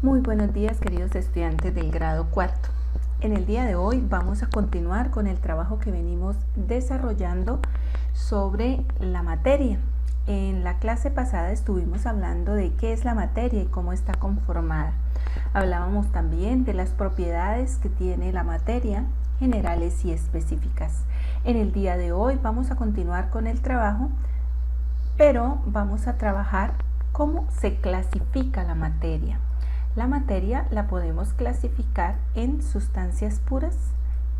Muy buenos días, queridos estudiantes del grado cuarto. En el día de hoy vamos a continuar con el trabajo que venimos desarrollando sobre la materia. En la clase pasada estuvimos hablando de qué es la materia y cómo está conformada. Hablábamos también de las propiedades que tiene la materia, generales y específicas. En el día de hoy vamos a continuar con el trabajo, pero vamos a trabajar cómo se clasifica la materia. La materia la podemos clasificar en sustancias puras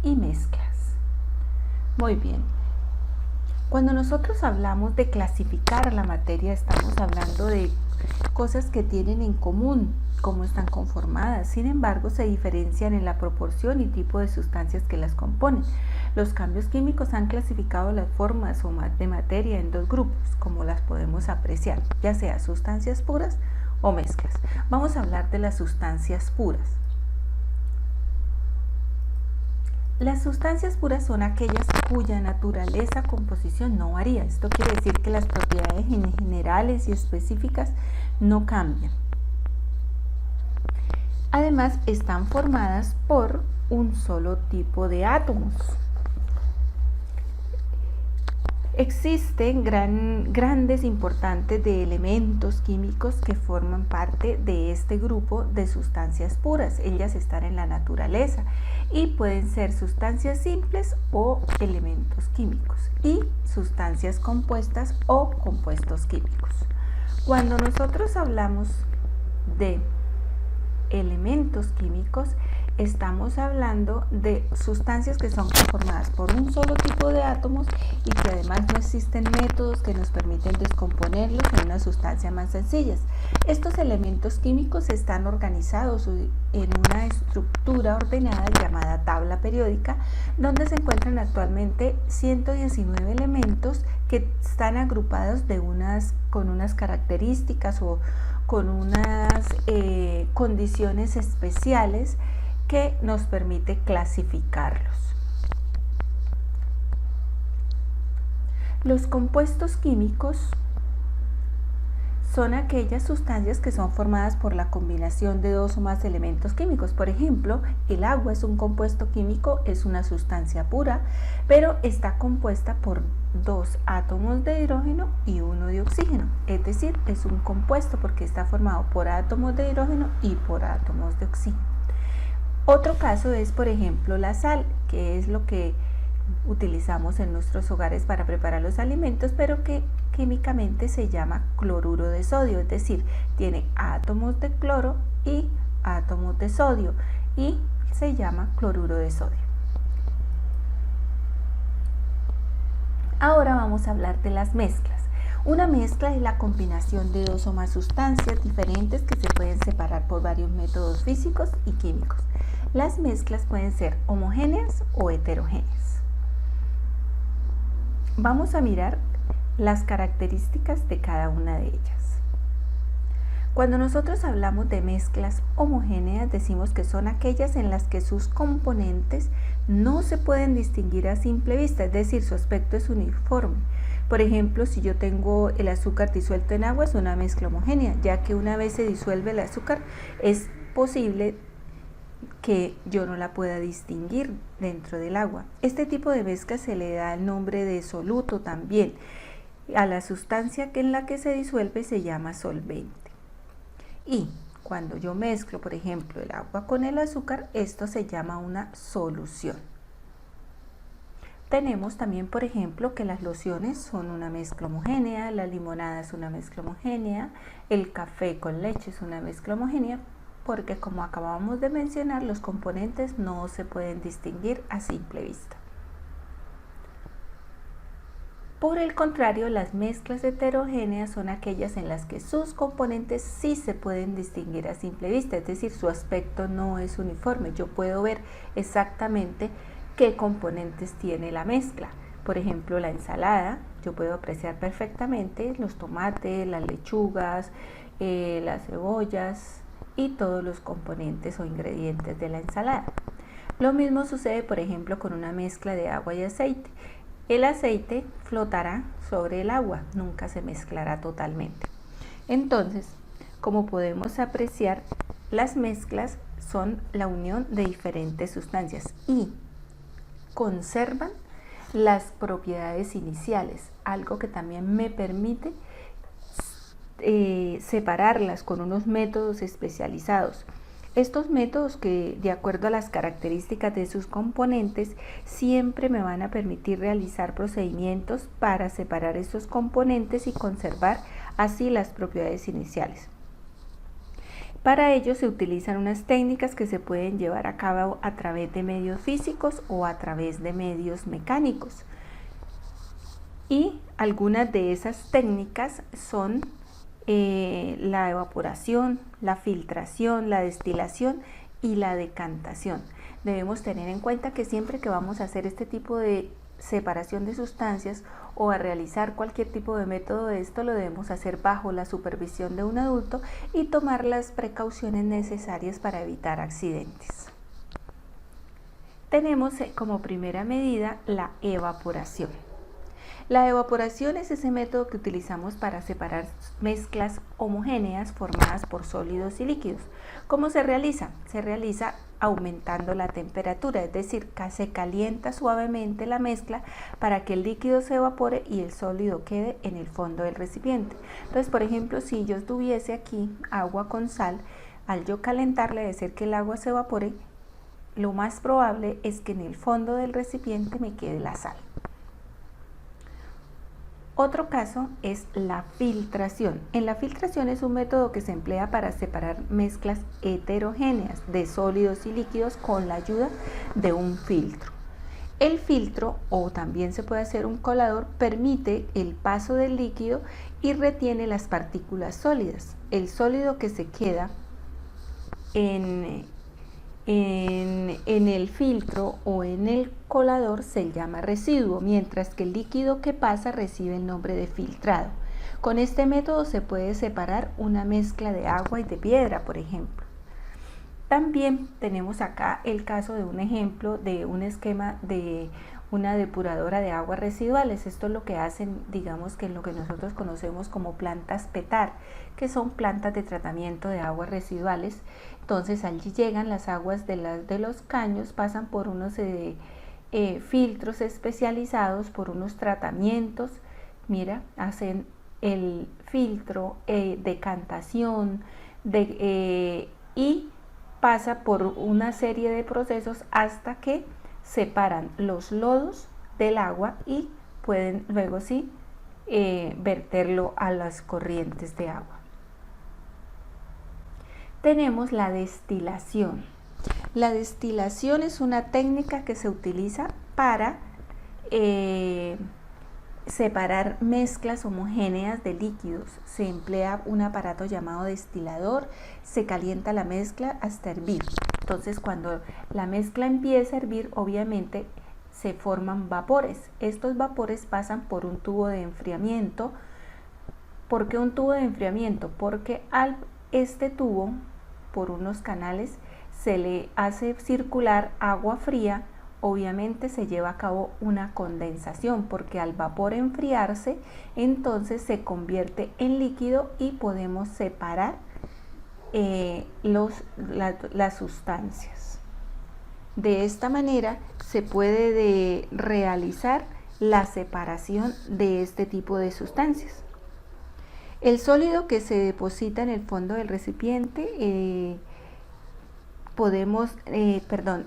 y mezclas. Muy bien. Cuando nosotros hablamos de clasificar la materia, estamos hablando de cosas que tienen en común, cómo están conformadas. Sin embargo, se diferencian en la proporción y tipo de sustancias que las componen. Los cambios químicos han clasificado las formas de materia en dos grupos, como las podemos apreciar, ya sea sustancias puras o mezclas. Vamos a hablar de las sustancias puras. Las sustancias puras son aquellas cuya naturaleza, composición no varía. Esto quiere decir que las propiedades generales y específicas no cambian. Además, están formadas por un solo tipo de átomos. Existen grandes importantes de elementos químicos que forman parte de este grupo de sustancias puras. Ellas están en la naturaleza y pueden ser sustancias simples o elementos químicos y sustancias compuestas o compuestos químicos. Cuando nosotros hablamos de elementos químicos, estamos hablando de sustancias que son conformadas por un solo tipo de átomos y que además no existen métodos que nos permiten descomponerlos en una sustancia más sencillas. Estos elementos químicos están organizados en una estructura ordenada llamada tabla periódica, donde se encuentran actualmente 119 elementos que están agrupados con unas características o con unas condiciones especiales que nos permite clasificarlos. Los compuestos químicos son aquellas sustancias que son formadas por la combinación de dos o más elementos químicos. Por ejemplo, el agua es un compuesto químico, es una sustancia pura, pero está compuesta por dos átomos de hidrógeno y uno de oxígeno. Es decir, es un compuesto porque está formado por átomos de hidrógeno y por átomos de oxígeno. Otro caso es, por ejemplo, la sal, que es lo que utilizamos en nuestros hogares para preparar los alimentos, pero que químicamente se llama cloruro de sodio, es decir, tiene átomos de cloro y átomos de sodio y se llama cloruro de sodio. Ahora vamos a hablar de las mezclas. Una mezcla es la combinación de dos o más sustancias diferentes que se pueden separar por varios métodos físicos y químicos. Las mezclas pueden ser homogéneas o heterogéneas. Vamos a mirar las características de cada una de ellas. Cuando nosotros hablamos de mezclas homogéneas, decimos que son aquellas en las que sus componentes no se pueden distinguir a simple vista, es decir, su aspecto es uniforme. Por ejemplo, si yo tengo el azúcar disuelto en agua, es una mezcla homogénea, ya que una vez se disuelve el azúcar, es posible que yo no la pueda distinguir dentro del agua. Este tipo de mezcla se le da el nombre de soluto también. A la sustancia en la que se disuelve se llama solvente. Y cuando yo mezclo, por ejemplo, el agua con el azúcar, esto se llama una solución. Tenemos también, por ejemplo, que las lociones son una mezcla homogénea, la limonada es una mezcla homogénea, el café con leche es una mezcla homogénea, porque como acabamos de mencionar, los componentes no se pueden distinguir a simple vista. Por el contrario, las mezclas heterogéneas son aquellas en las que sus componentes sí se pueden distinguir a simple vista, es decir, su aspecto no es uniforme. Yo puedo ver exactamente qué componentes tiene la mezcla. Por ejemplo, la ensalada, yo puedo apreciar perfectamente los tomates, las lechugas, las cebollas y todos los componentes o ingredientes de la ensalada. Lo mismo sucede, por ejemplo, con una mezcla de agua y aceite. El aceite flotará sobre el agua, nunca se mezclará totalmente. Entonces, como podemos apreciar, Las mezclas son la unión de diferentes sustancias y conservan las propiedades iniciales, algo que también me permite separarlas con unos métodos especializados. Estos métodos que, de acuerdo a las características de sus componentes, siempre me van a permitir realizar procedimientos para separar estos componentes y conservar así las propiedades iniciales. Para ello se utilizan unas técnicas que se pueden llevar a cabo a través de medios físicos o a través de medios mecánicos. Y algunas de esas técnicas son la evaporación, la filtración, la destilación y la decantación. Debemos tener en cuenta que siempre que vamos a hacer este tipo de separación de sustancias o a realizar cualquier tipo de método de esto, lo debemos hacer bajo la supervisión de un adulto y tomar las precauciones necesarias para evitar accidentes. Tenemos como primera medida la evaporación. La evaporación es ese método que utilizamos para separar mezclas homogéneas formadas por sólidos y líquidos. ¿Cómo se realiza? Se realiza aumentando la temperatura, es decir, que se calienta suavemente la mezcla para que el líquido se evapore y el sólido quede en el fondo del recipiente. Entonces, por ejemplo, si yo tuviese aquí agua con sal, al yo calentarle y hacer que el agua se evapore, lo más probable es que en el fondo del recipiente me quede la sal. Otro caso es la filtración. En la filtración es un método que se emplea para separar mezclas heterogéneas de sólidos y líquidos con la ayuda de un filtro. El filtro, o también se puede hacer un colador, permite el paso del líquido y retiene las partículas sólidas. El sólido que se queda en el filtro o en el colador se llama residuo, mientras que el líquido que pasa recibe el nombre de filtrado. Con este método se puede separar una mezcla de agua y de piedra, por ejemplo. También tenemos acá el caso de un ejemplo de un esquema de una depuradora de aguas residuales. Esto es lo que hacen, digamos que en lo que nosotros conocemos como plantas PETAR, que son plantas de tratamiento de aguas residuales. Entonces allí llegan las aguas de los caños, pasan por unos filtros especializados, por unos tratamientos. Mira, hacen el filtro, decantación y pasa por una serie de procesos hasta que separan los lodos del agua y pueden luego sí verterlo a las corrientes de agua. Tenemos la destilación. La destilación es una técnica que se utiliza para separar mezclas homogéneas de líquidos. Se emplea un aparato llamado destilador, se calienta la mezcla hasta hervir. Entonces, cuando la mezcla empieza a hervir, obviamente se forman vapores. Estos vapores pasan por un tubo de enfriamiento. ¿Por qué un tubo de enfriamiento? Porque este tubo, por unos canales, se le hace circular agua fría. Obviamente se lleva a cabo una condensación, porque al vapor enfriarse, entonces se convierte en líquido y podemos separar las sustancias. De esta manera se puede realizar la separación de este tipo de sustancias. El sólido que se deposita en el fondo del recipiente,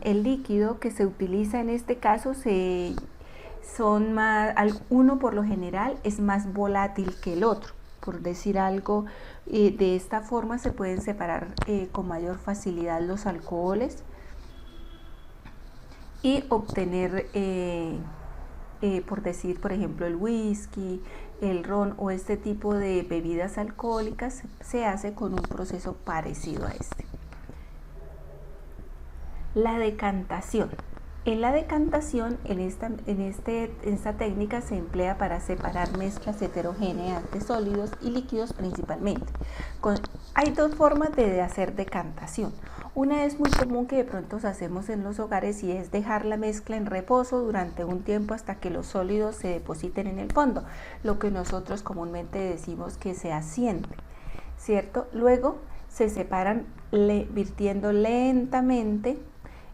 el líquido que se utiliza en este caso uno por lo general es más volátil que el otro, por decir algo. De esta forma se pueden separar con mayor facilidad los alcoholes y obtener, por decir, por ejemplo, el whisky, el ron o este tipo de bebidas alcohólicas se hace con un proceso parecido a este. La decantación. En la decantación, en esta técnica se emplea para separar mezclas heterogéneas de sólidos y líquidos principalmente. Hay dos formas de hacer decantación. Una es muy común que de pronto hacemos en los hogares y es dejar la mezcla en reposo durante un tiempo hasta que los sólidos se depositen en el fondo, lo que nosotros comúnmente decimos que se asiente, ¿cierto? Luego se separan virtiendo lentamente,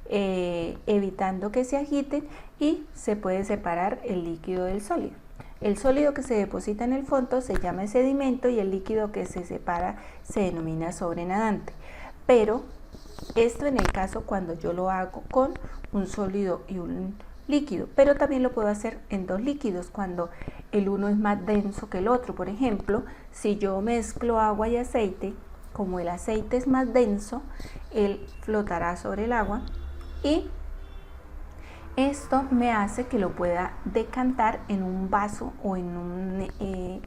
evitando que se agiten, y se puede separar el líquido del sólido. El sólido que se deposita en el fondo se llama sedimento y el líquido que se separa se denomina sobrenadante. Pero esto en el caso cuando yo lo hago con un sólido y un líquido, pero también lo puedo hacer en dos líquidos cuando el uno es más denso que el otro. Por ejemplo, si yo mezclo agua y aceite, como el aceite es más denso, él flotará sobre el agua y esto me hace que lo pueda decantar en un vaso o en un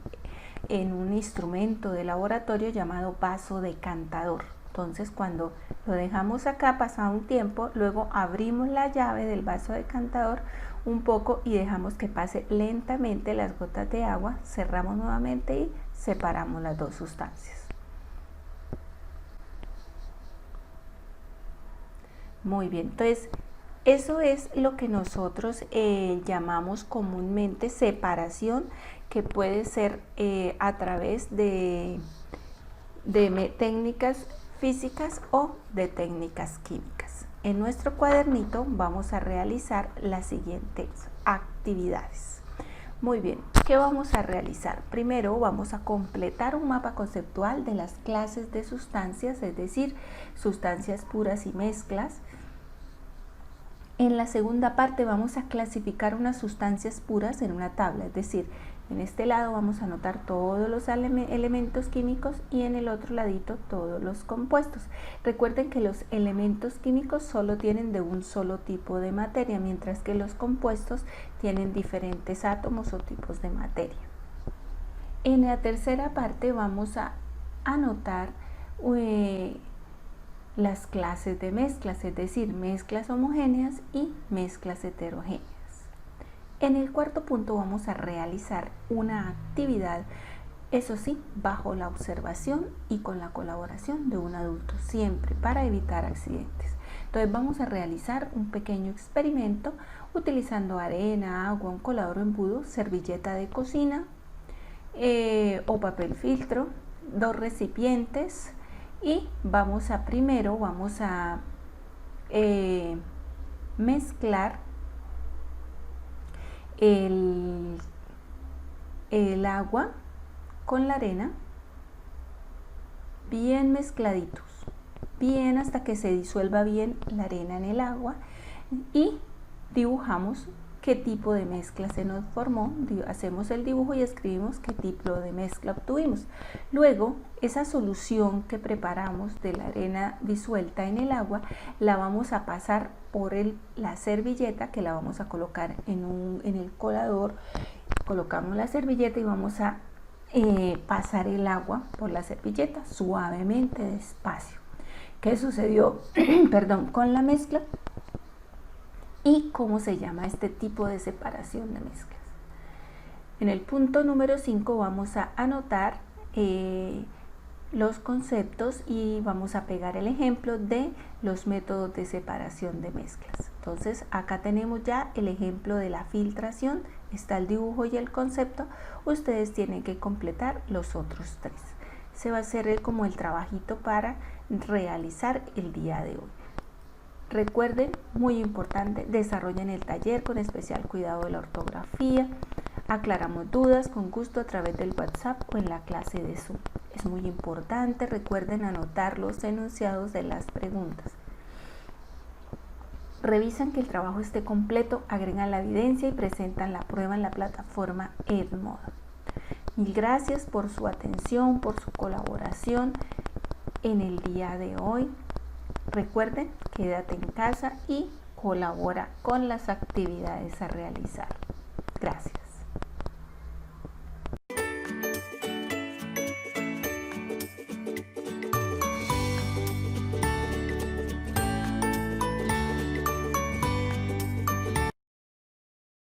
instrumento de laboratorio llamado vaso decantador. Entonces, cuando lo dejamos acá, pasado un tiempo, luego abrimos la llave del vaso decantador un poco y dejamos que pase lentamente las gotas de agua, cerramos nuevamente y separamos las dos sustancias. Muy bien, entonces eso es lo que nosotros llamamos comúnmente separación, que puede ser a través de técnicas físicas o de técnicas químicas. En nuestro cuadernito vamos a realizar las siguientes actividades. Muy bien, ¿qué vamos a realizar? Primero vamos a completar un mapa conceptual de las clases de sustancias, es decir, sustancias puras y mezclas. En la segunda parte vamos a clasificar unas sustancias puras en una tabla, es decir, en este lado vamos a anotar todos los elementos químicos y en el otro ladito todos los compuestos. Recuerden que los elementos químicos solo tienen de un solo tipo de materia, mientras que los compuestos tienen diferentes átomos o tipos de materia. En la tercera parte vamos a anotar las clases de mezclas, es decir, mezclas homogéneas y mezclas heterogéneas. En el cuarto punto vamos a realizar una actividad, eso sí, bajo la observación y con la colaboración de un adulto, siempre para evitar accidentes. Entonces vamos a realizar un pequeño experimento utilizando arena, agua, un colador o embudo, servilleta de cocina o papel filtro, dos recipientes, y primero vamos a mezclar el agua con la arena bien mezcladitos, bien hasta que se disuelva bien la arena en el agua, y dibujamos qué tipo de mezcla se nos formó. Hacemos el dibujo y escribimos qué tipo de mezcla obtuvimos. Luego, esa solución que preparamos de la arena disuelta en el agua la vamos a pasar por la servilleta, que la vamos a colocar en el colador. Colocamos la servilleta y vamos a pasar el agua por la servilleta suavemente, despacio. ¿Qué sucedió con la mezcla? ¿Y cómo se llama este tipo de separación de mezclas? En el punto número 5 vamos a anotar los conceptos y vamos a pegar el ejemplo de los métodos de separación de mezclas. Entonces acá tenemos ya el ejemplo de la filtración, está el dibujo y el concepto. Ustedes tienen que completar los otros tres. Se va a hacer como el trabajito para realizar el día de hoy. Recuerden, muy importante, desarrollen el taller con especial cuidado de la ortografía. Aclaramos dudas con gusto a través del WhatsApp o en la clase de Zoom. Es muy importante, recuerden anotar los enunciados de las preguntas. Revisan que el trabajo esté completo, agregan la evidencia y presentan la prueba en la plataforma Edmodo. Mil gracias por su atención, por su colaboración en el día de hoy. Recuerden, quédate en casa y colabora con las actividades a realizar. Gracias.